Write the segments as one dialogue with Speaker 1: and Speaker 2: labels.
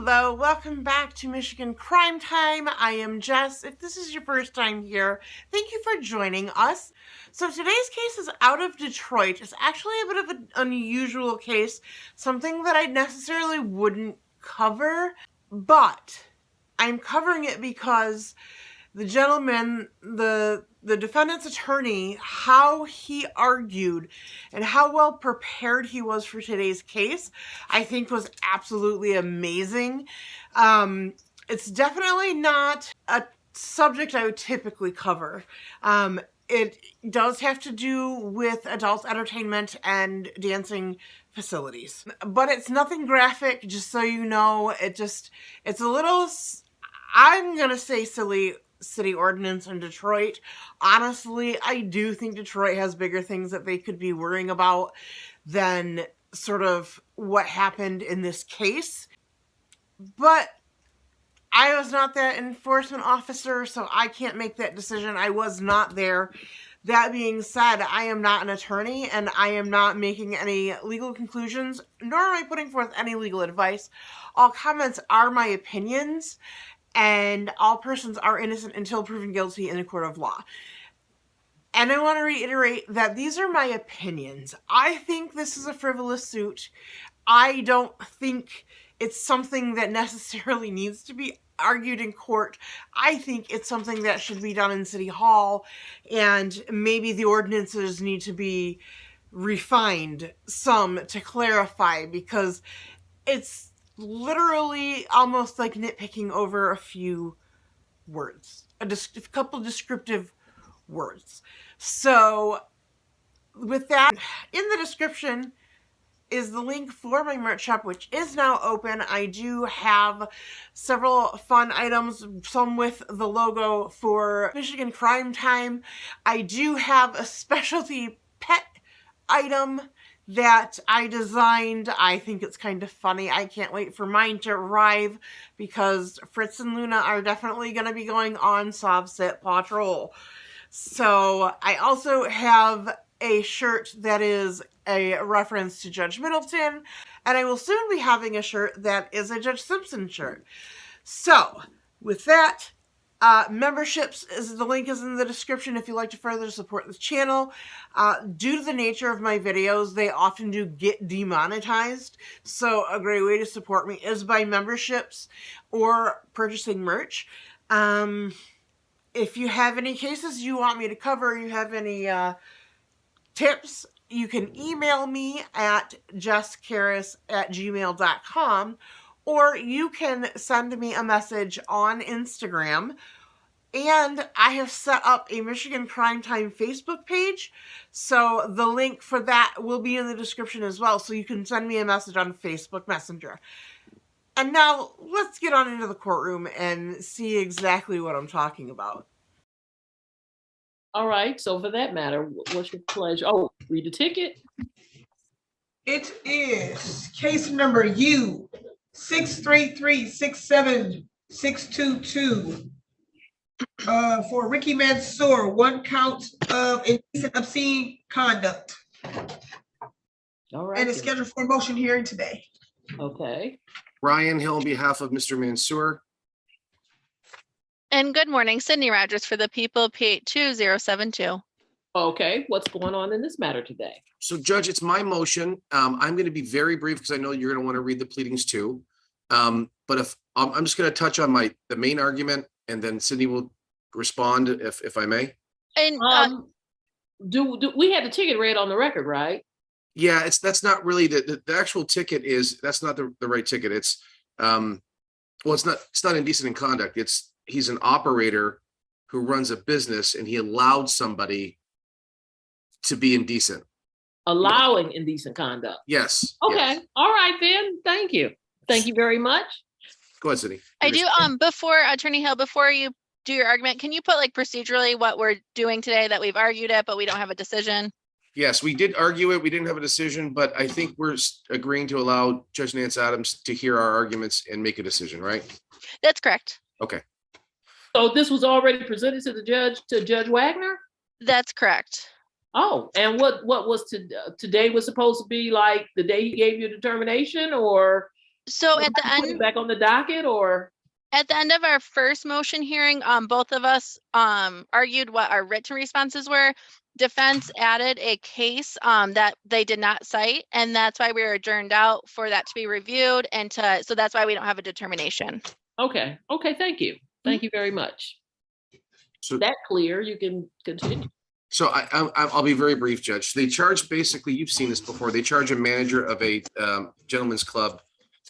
Speaker 1: Hello, welcome back to Michigan Crime Time. I am Jess. If this is your first time here, thank you for joining us. So today's case is out of Detroit. It's actually a bit of an unusual case, something that I necessarily wouldn't cover, but I'm covering it because the gentleman, the defendant's attorney, how he argued and how well prepared he was for today's case, I think was absolutely amazing. It's definitely not a subject I would typically cover. It does have to do with adult entertainment and dancing facilities, but it's nothing graphic, just so you know. It's a little, I'm gonna say, silly city ordinance in Detroit. Honestly, I do think Detroit has bigger things that they could be worrying about than sort of what happened in this case. But I was not that enforcement officer, so I can't make that decision. I was not there. That being said, I am not an attorney, and I am not making any legal conclusions, nor am I putting forth any legal advice. All comments are my opinions, and all persons are innocent until proven guilty in a court of law. And I want to reiterate that these are my opinions. I think this is a frivolous suit. I don't think it's something that necessarily needs to be argued in court. I think it's something that should be done in City Hall, and maybe the ordinances need to be refined some to clarify, because it's literally almost like nitpicking over a few words, a couple descriptive words. So with that, in the description is the link for my merch shop, which is now open. I do have several fun items, some with the logo for Michigan Crime Time. I do have a specialty pet item that I designed. I think it's kind of funny. I can't wait for mine to arrive, because Fritz and Luna are definitely going to be going on Sunset Patrol. So I also have a shirt that is a reference to Judge Middleton, and I will soon be having a shirt that is a Judge Simpson shirt. So with that, memberships, the link is in the description if you'd like to further support this channel. Due to the nature of my videos, they often do get demonetized, so a great way to support me is by memberships or purchasing merch. If you have any cases you want me to cover, you have any tips, you can email me at jesscaris@gmail.com, or you can send me a message on Instagram. And I have set up a Michigan Crime Time Facebook page, so the link for that will be in the description as well, so you can send me a message on Facebook Messenger. And now, let's get on into the courtroom and see exactly what I'm talking about.
Speaker 2: All right, so for that matter, what's your pleasure? Oh, read the ticket.
Speaker 3: It is case number U 633-67622 for Ricky Mansour, one count of indecent obscene conduct.
Speaker 2: All right.
Speaker 3: And it's scheduled for a motion hearing today.
Speaker 2: Okay.
Speaker 4: Ryan Hill on behalf of Mr. Mansour.
Speaker 5: And good morning, Sydney Rogers for the people, P82072.
Speaker 2: Okay, what's going on in this matter today?
Speaker 4: So Judge, it's my motion. I'm going to be very brief because I know you're going to want to read the pleadings too. But if I'm just going to touch on the main argument, and then Sydney will respond if I may.
Speaker 5: And
Speaker 2: do we had the ticket read on the record, right?
Speaker 4: Yeah, that's not really the actual ticket that's not the right ticket. It's it's not indecent in conduct. He's an operator who runs a business, and he allowed somebody to be indecent.
Speaker 2: Allowing indecent conduct.
Speaker 4: Yes.
Speaker 2: Okay.
Speaker 4: Yes.
Speaker 2: All right then. Thank you. Thank you very much.
Speaker 4: Go ahead, Sydney.
Speaker 5: I do, before Attorney Hill, before you do your argument, can you put like procedurally what we're doing today, that we've argued it, but we don't have a decision?
Speaker 4: Yes, we did argue it. We didn't have a decision, but I think we're agreeing to allow Judge Nance Adams to hear our arguments and make a decision, right?
Speaker 5: That's correct.
Speaker 4: Okay.
Speaker 2: So this was already presented to the judge, to Judge Wagner?
Speaker 5: That's correct.
Speaker 2: Oh, and what was today was supposed to be like the day he gave you determination, or
Speaker 5: So at the
Speaker 2: Put it
Speaker 5: end,
Speaker 2: back on the docket, or?
Speaker 5: at the end of our first motion hearing, both of us argued what our written responses were. Defense added a case that they did not cite, and that's why we were adjourned out for that to be reviewed and so that's why we don't have a determination.
Speaker 2: Okay, thank you. Thank you very much.
Speaker 4: So
Speaker 2: That clear, you can continue.
Speaker 4: So I'll be very brief, Judge. They charge basically, you've seen this before. They charge a manager of a gentleman's club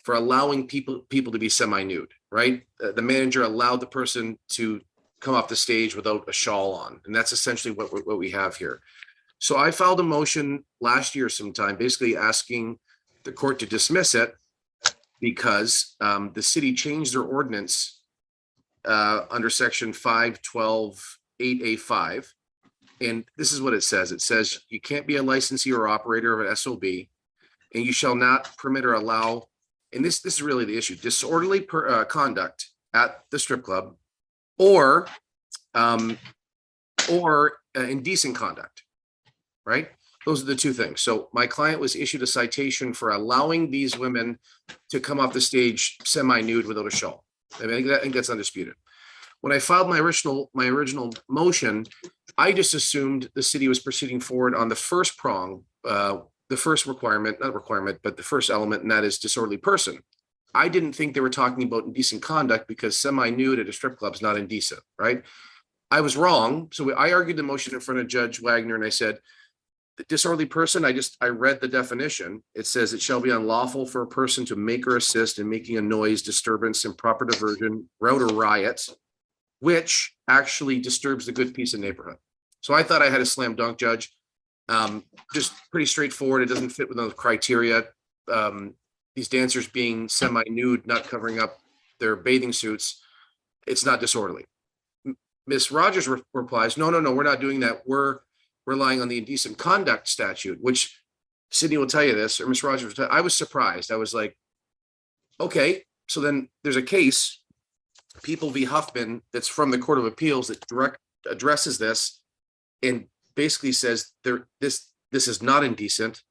Speaker 4: for allowing people to be semi-nude, right? The manager allowed the person to come off the stage without a shawl on, and that's essentially what we have here. So I filed a motion last year sometime, basically asking the court to dismiss it because the city changed their ordinance under section 512.8A5. And this is what it says. It says you can't be a licensee or operator of an SOB, and you shall not permit or allow, and this is really the issue, disorderly conduct at the strip club or indecent conduct, right? Those are the two things. So my client was issued a citation for allowing these women to come off the stage semi-nude without a shawl. I think that's undisputed. When I filed my original motion, I just assumed the city was proceeding forward on the first prong, the first requirement, not requirement, but the first element, and that is disorderly person. I didn't think they were talking about indecent conduct because semi-nude at a strip club is not indecent, right? I was wrong. So I argued the motion in front of Judge Wagner, and I said, the disorderly person, I read the definition. It says it shall be unlawful for a person to make or assist in making a noise, disturbance, improper diversion, rout or riot, which actually disturbs the good peace of neighborhood. So I thought I had a slam dunk, Judge. Just pretty straightforward. It doesn't fit within the criteria. These dancers being semi-nude, not covering up their bathing suits, it's not disorderly. Ms. Rogers replies, no, we're not doing that. We're relying on the indecent conduct statute, which Sydney will tell you this, or Ms. Rogers will tell you. I was surprised. I was like, okay, so then there's a case, People v. Huffman, that's from the Court of Appeals that addresses this and basically says this is not indecent.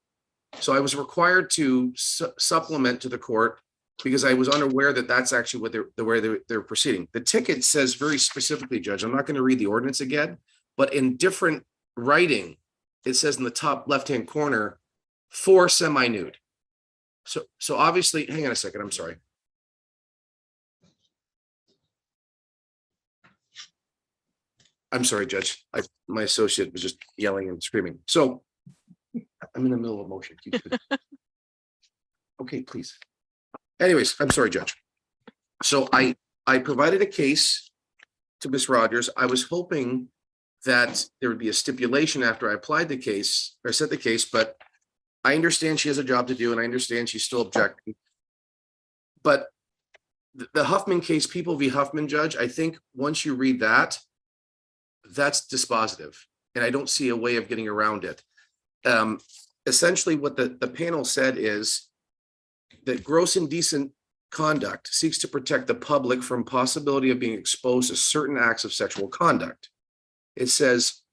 Speaker 4: So I was required to supplement to the court because I was unaware that that's actually what they're proceeding. The ticket says very specifically, Judge, I'm not going to read the ordinance again, but in different writing, it says in the top left-hand corner, for semi-nude. So obviously, hang on a second, I'm sorry. I'm sorry, Judge. My associate was just yelling and screaming. So I'm in the middle of a motion. Okay, please. Anyways, I'm sorry, Judge. So I provided a case to Ms. Rogers. I was hoping that there would be a stipulation after I applied the case or set the case, but I understand she has a job to do and I understand she's still objecting. But the Huffman case, People v. Huffman, Judge, I think once you read that, that's dispositive. And I don't see a way of getting around it. Essentially, what the panel said is that gross indecent conduct seeks to protect the public from possibility of being exposed to certain acts of sexual conduct. It says,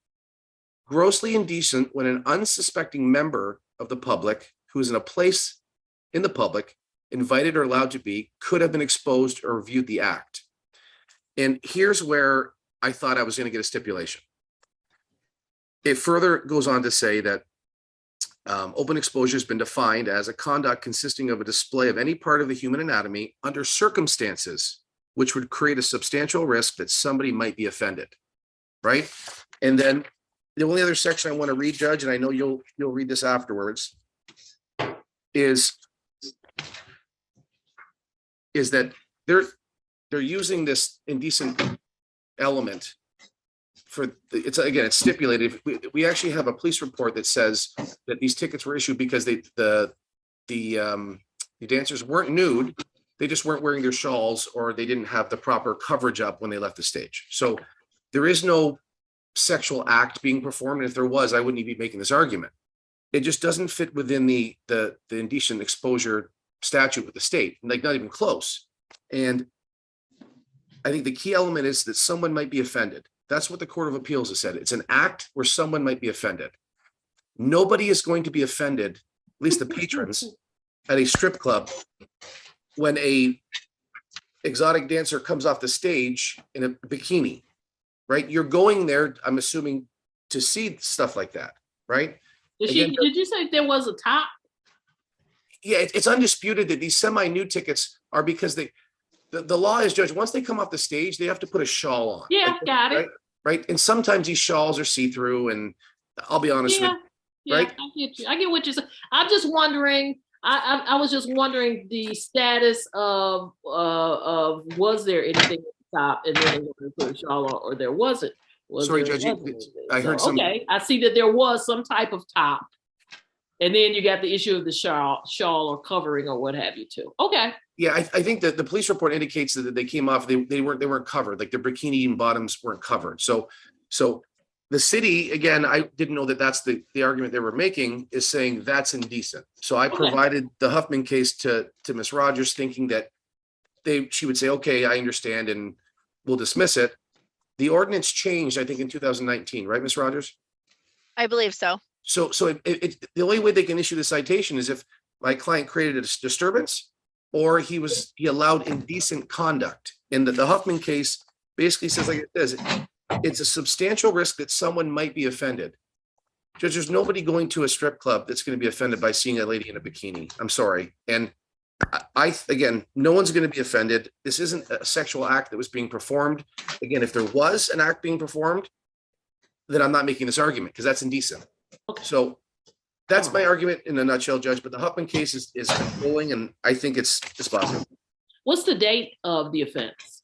Speaker 4: grossly indecent when an unsuspecting member of the public who is in a place in the public, invited or allowed to be, could have been exposed or viewed the act. And here's where I thought I was going to get a stipulation. It further goes on to say that open exposure has been defined as a conduct consisting of a display of any part of the human anatomy under circumstances which would create a substantial risk that somebody might be offended, right? And then the only other section I want to read, Judge, and I know you'll read this afterwards, is that they're using this indecent element for it's stipulated. We actually have a police report that says that these tickets were issued because the dancers weren't nude, they just weren't wearing their shawls or they didn't have the proper coverage up when they left the stage. So there is no sexual act being performed. And if there was, I wouldn't even be making this argument. It just doesn't fit within the indecent exposure statute with the state, like not even close. And I think the key element is that someone might be offended. That's what the Court of Appeals has said. It's an act where someone might be offended. Nobody is going to be offended, at least the patrons at a strip club, when a exotic dancer comes off the stage in a bikini, right? You're going there, I'm assuming, to see stuff like that, right?
Speaker 2: Did you say there was a top?
Speaker 4: Yeah, it's undisputed that these semi-nude tickets are because the law is, Judge, once they come off the stage, they have to put a shawl on.
Speaker 2: Yeah, got it.
Speaker 4: Right. And sometimes these shawls are see-through, and I'll be honest with you, right?
Speaker 2: I get you. I get what you're saying. I'm just wondering. I was just wondering the status of was there anything at the top, and then they wanted to put a shawl on, or there wasn't.
Speaker 4: Sorry, Judge. I heard some.
Speaker 2: Okay, I see that there was some type of top, and then you got the issue of the shawl or covering or what have you too. Okay.
Speaker 4: Yeah, I think that the police report indicates that they came off. They weren't covered. Like their bikini and bottoms weren't covered. So the city, again, I didn't know that that's the argument they were making, is saying that's indecent. So I provided the Huffman case to Ms. Rogers, thinking that she would say, okay, I understand, and we'll dismiss it. The ordinance changed, I think, in 2019, right, Ms. Rogers?
Speaker 5: I believe so.
Speaker 4: So the only way they can issue the citation is if my client created a disturbance, or he allowed indecent conduct. And the Huffman case basically says, like it says, it's a substantial risk that someone might be offended. Judge, there's nobody going to a strip club that's going to be offended by seeing a lady in a bikini. I'm sorry. And again, no one's going to be offended. This isn't a sexual act that was being performed. Again, if there was an act being performed, then I'm not making this argument, because that's indecent.
Speaker 2: Okay.
Speaker 4: So that's my argument in a nutshell, Judge. But the Huffman case is controlling, and I think it's dispositive.
Speaker 2: What's the date of the offense?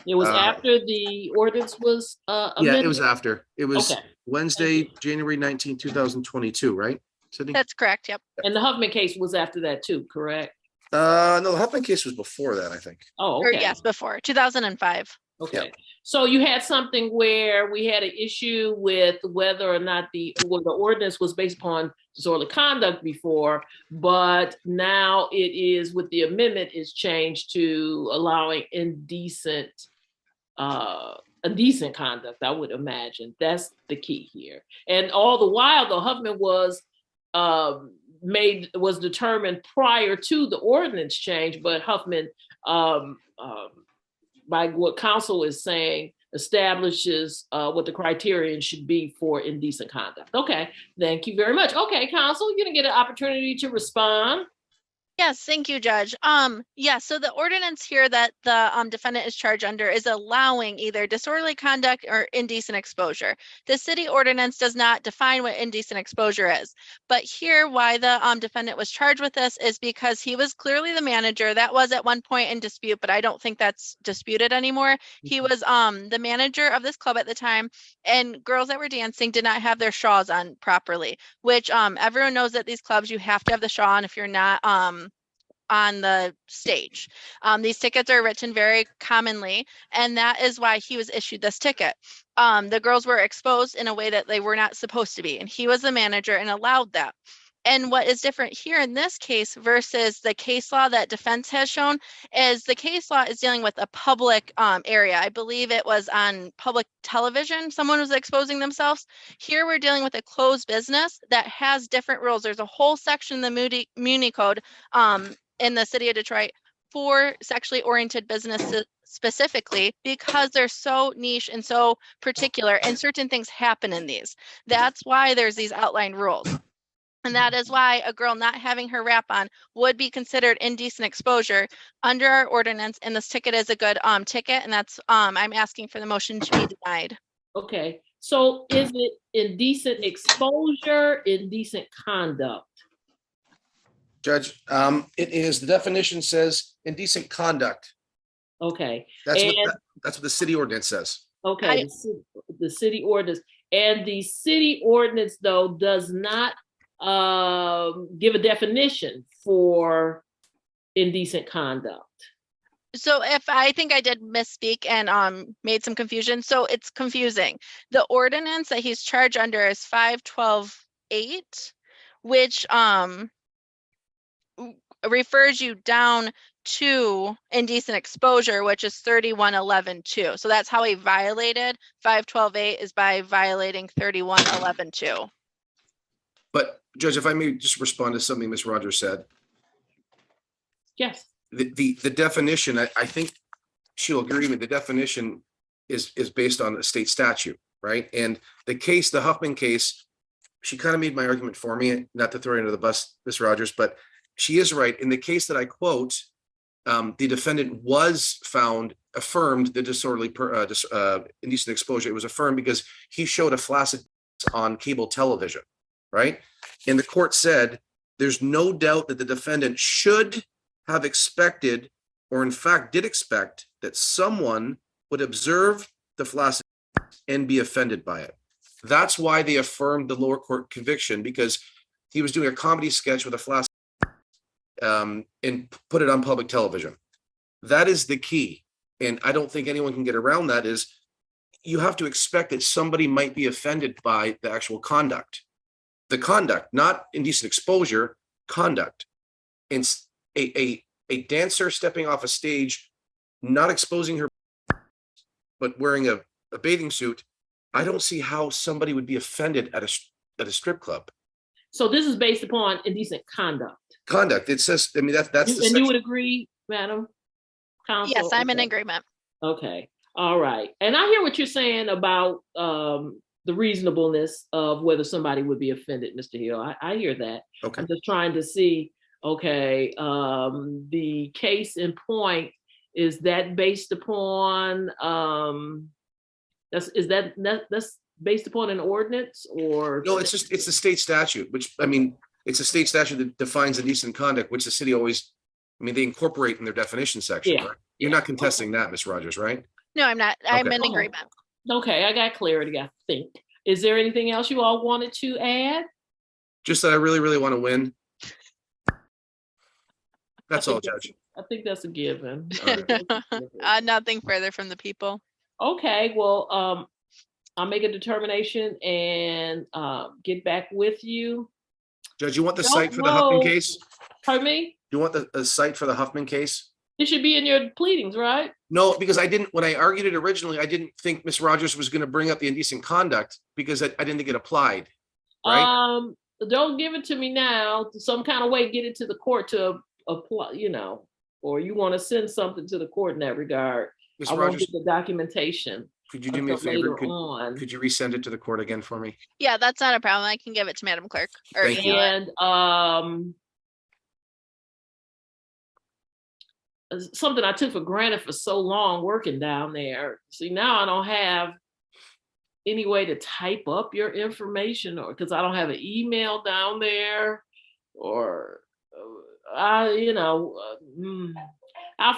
Speaker 2: It was after the ordinance was amended?
Speaker 4: Yeah, it was after. It was
Speaker 2: okay.
Speaker 4: Wednesday, January 19, 2022, right, Sydney?
Speaker 5: That's correct. Yep.
Speaker 2: And the Huffman case was after that too, correct?
Speaker 4: No, the Huffman case was before that, I think.
Speaker 2: Oh,
Speaker 5: Or
Speaker 2: okay.
Speaker 5: yes, before 2005.
Speaker 2: Okay.
Speaker 4: Yep.
Speaker 2: So you had something where we had an issue with whether or not the ordinance was based upon disorderly conduct before, but now it is, with the amendment, is changed to allowing indecent conduct, I would imagine. That's the key here. And all the while, though, Huffman was determined prior to the ordinance change, but Huffman by what counsel is saying, establishes what the criterion should be for indecent conduct. Okay, thank you very much. Okay, counsel, you're gonna get an opportunity to respond.
Speaker 5: Yes, thank you, Judge. So the ordinance here that the defendant is charged under is allowing either disorderly conduct or indecent exposure. The city ordinance does not define what indecent exposure is, but here why the defendant was charged with this is because he was clearly the manager. That was at one point in dispute, but I don't think that's disputed anymore. He was the manager of this club at the time, and girls that were dancing did not have their shawls on properly, which everyone knows that these clubs you have to have the shawl on if you're not on the stage. These tickets are written very commonly, and that is why he was issued this ticket. The girls were exposed in a way that they were not supposed to be, and he was the manager and allowed that. And what is different here in this case versus the case law that defense has shown is the case law is dealing with a public area. I believe it was on public television. Someone was exposing themselves. Here we're dealing with a closed business that has different rules. There's a whole section in the Muni Code in the city of Detroit for sexually oriented businesses specifically, because they're so niche and so particular, and certain things happen in these. That's why there's these outlined rules. And that is why a girl not having her wrap on would be considered indecent exposure under our ordinance. And this ticket is a good ticket. And that's I'm asking for the motion to be denied.
Speaker 2: Okay. So is it indecent exposure, indecent conduct?
Speaker 4: Judge, it is, the definition says indecent conduct.
Speaker 2: Okay.
Speaker 4: That's what the city ordinance says.
Speaker 2: Okay, the city ordinance. And the city ordinance, though, does not give a definition for indecent conduct.
Speaker 5: So I think I did misspeak and made some confusion. So it's confusing. The ordinance that he's charged under is 512.8, which refers you down to indecent exposure, which is 3111.2. So that's how he violated 512.8 is by violating 3111.2.
Speaker 4: But Judge, if I may just respond to something Ms. Rogers said.
Speaker 2: Yes.
Speaker 4: The definition, I think she'll agree with me, the definition is based on a state statute, right? And the Huffman case, she kind of made my argument for me, not to throw her under the bus, Ms. Rogers, but she is right. In the case that I quote, the defendant was affirmed the disorderly indecent exposure. It was affirmed because he showed a flaccid on cable television, right? And the court said, there's no doubt that the defendant should have expected, or in fact did expect, that someone would observe the flaccid and be offended by it. That's why they affirmed the lower court conviction, because he was doing a comedy sketch with a flaccid and put it on public television. That is the key. And I don't think anyone can get around that. Is you have to expect that somebody might be offended by the actual conduct. The conduct, not indecent exposure, conduct. And a dancer stepping off a stage, not exposing her, but wearing a bathing suit, I don't see how somebody would be offended at a strip club.
Speaker 2: So this is based upon indecent conduct.
Speaker 4: Conduct. It says, I mean, that's the
Speaker 2: And
Speaker 4: section.
Speaker 2: you would agree, Madam Counsel?
Speaker 5: Yes, I'm in
Speaker 2: Okay.
Speaker 5: agreement.
Speaker 2: Okay. All right. And I hear what you're saying about the reasonableness of whether somebody would be offended, Mr. Hill. I hear that.
Speaker 4: Okay.
Speaker 2: I'm just trying to see, okay, the case in point, is that based upon that's based upon an ordinance, or
Speaker 4: No, it's a state statute, which, I mean, it's a state statute that defines indecent conduct, which the city always, I mean, they incorporate in their definition section.
Speaker 2: Yeah.
Speaker 4: Right? You're not contesting that, Ms. Rogers, right?
Speaker 5: No, I'm not. I'm
Speaker 4: Okay.
Speaker 5: in agreement.
Speaker 2: Okay, I got clarity, I think. Is there anything else you all wanted to add?
Speaker 4: Just that I really, really want to win. That's all, Judge.
Speaker 2: I think that's a given.
Speaker 5: Nothing further from the people.
Speaker 2: Okay, well, I'll make a determination and get back with you.
Speaker 4: Judge, you want the
Speaker 2: Don't
Speaker 4: site for the Huffman
Speaker 2: know.
Speaker 4: case?
Speaker 2: Pardon me?
Speaker 4: You want the site for the Huffman case?
Speaker 2: It should be in your pleadings, right?
Speaker 4: No, because when I argued it originally, I didn't think Ms. Rogers was going to bring up the indecent conduct because I didn't think it applied. Right?
Speaker 2: Don't give it to me now. Some kind of way, get it to the court to apply, or you want to send something to the court in that regard.
Speaker 4: Ms.
Speaker 2: I won't
Speaker 4: Rogers,
Speaker 2: get the documentation.
Speaker 4: could you do me a
Speaker 2: until
Speaker 4: favor?
Speaker 2: later on.
Speaker 4: Could you resend it to the court again for me?
Speaker 5: Yeah, that's not a problem. I can give it to Madam Clerk. Or
Speaker 4: Thank you.
Speaker 2: And something I took for granted for so long working down there. See, now I don't have any way to type up your information, or because I don't have an email down there, or I'll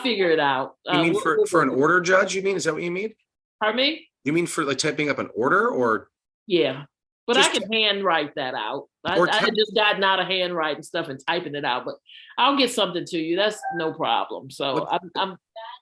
Speaker 2: figure it out.
Speaker 4: You mean for an order, Judge? You mean, is that what you mean?
Speaker 2: Pardon me?
Speaker 4: You mean for like typing up an order, or?
Speaker 2: Yeah, but
Speaker 4: Just-
Speaker 2: I can handwrite that out. I
Speaker 4: Or
Speaker 2: had
Speaker 4: type-
Speaker 2: just gotten out of handwriting stuff and typing it out, but I'll get something to you. That's no problem. So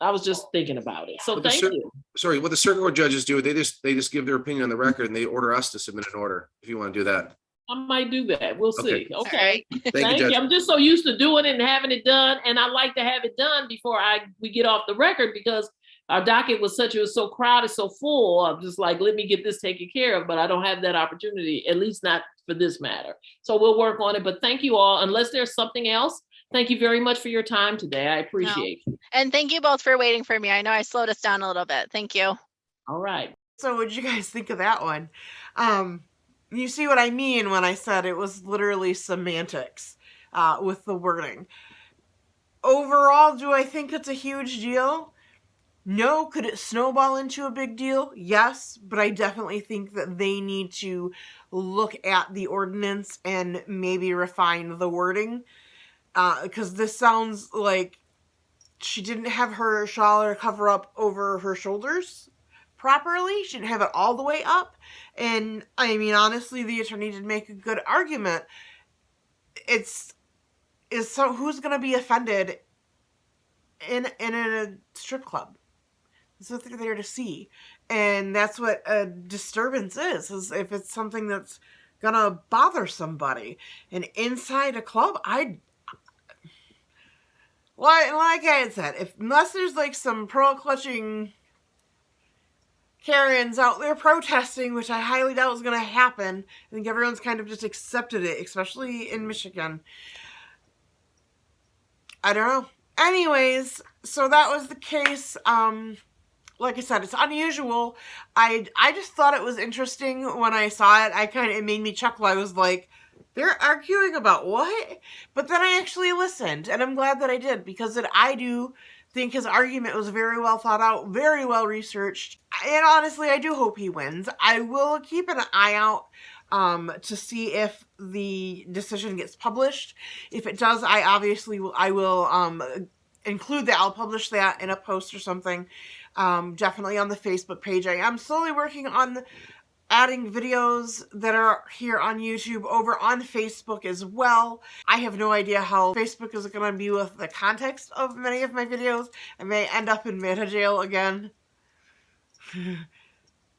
Speaker 2: I was just thinking about it. So
Speaker 4: But the
Speaker 2: thank
Speaker 4: cir-
Speaker 2: you.
Speaker 4: Sorry, what the circuit court judges do, they just give their opinion on the record and they order us to submit an order, if you want to do that.
Speaker 2: I might do that. We'll see.
Speaker 4: Okay.
Speaker 2: Okay.
Speaker 4: Thank you, Judge.
Speaker 2: I'm just so used to doing it and having it done, and I like to have it done before we get off the record, because our docket was so crowded, so full. I'm just like, let me get this taken care of, but I don't have that opportunity, at least not for this matter. So we'll work on it. But thank you all. Unless there's something else, thank you very much for your time today. I appreciate it.
Speaker 5: And thank you both for waiting for me. I know I slowed us down a little bit. Thank you.
Speaker 2: All right.
Speaker 1: So what'd you guys think of that one? You see what I mean when I said it was literally semantics with the wording. Overall, do I think it's a huge deal? No. Could it snowball into a big deal? Yes, but I definitely think that they need to look at the ordinance and maybe refine the wording, because this sounds like she didn't have her shawl or cover up over her shoulders properly. She didn't have it all the way up. And I mean, honestly, the attorney did make a good argument. So who's going to be offended in a strip club? That's what they're there to see. And that's what a disturbance is if it's something that's going to bother somebody. And inside a club, like I said, unless there's like some pearl-clutching Karens out there protesting, which I highly doubt is going to happen. I think everyone's kind of just accepted it, especially in Michigan. I don't know. Anyways, so that was the case. Like I said, it's unusual. I just thought it was interesting when I saw it. It made me chuckle. I was like, they're arguing about what? But then I actually listened, and I'm glad that I did, because I do think his argument was very well thought out, very well researched, and honestly, I do hope he wins. I will keep an eye out to see if the decision gets published. If it does, I will include that. I'll publish that in a post or something. Definitely on the Facebook page. I am slowly working on adding videos that are here on YouTube over on Facebook as well. I have no idea how Facebook is going to be with the context of many of my videos. I may end up in meta jail again.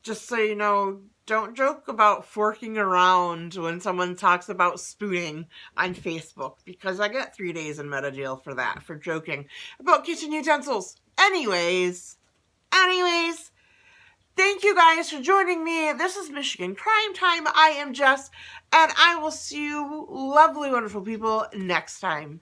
Speaker 1: Just so you know, don't joke about forking around when someone talks about spooning on Facebook, because I get 3 days in meta jail for that, for joking about kitchen utensils. Anyways, thank you guys for joining me. This is Michigan Crime Time. I am Jess, and I will see you lovely, wonderful people next time.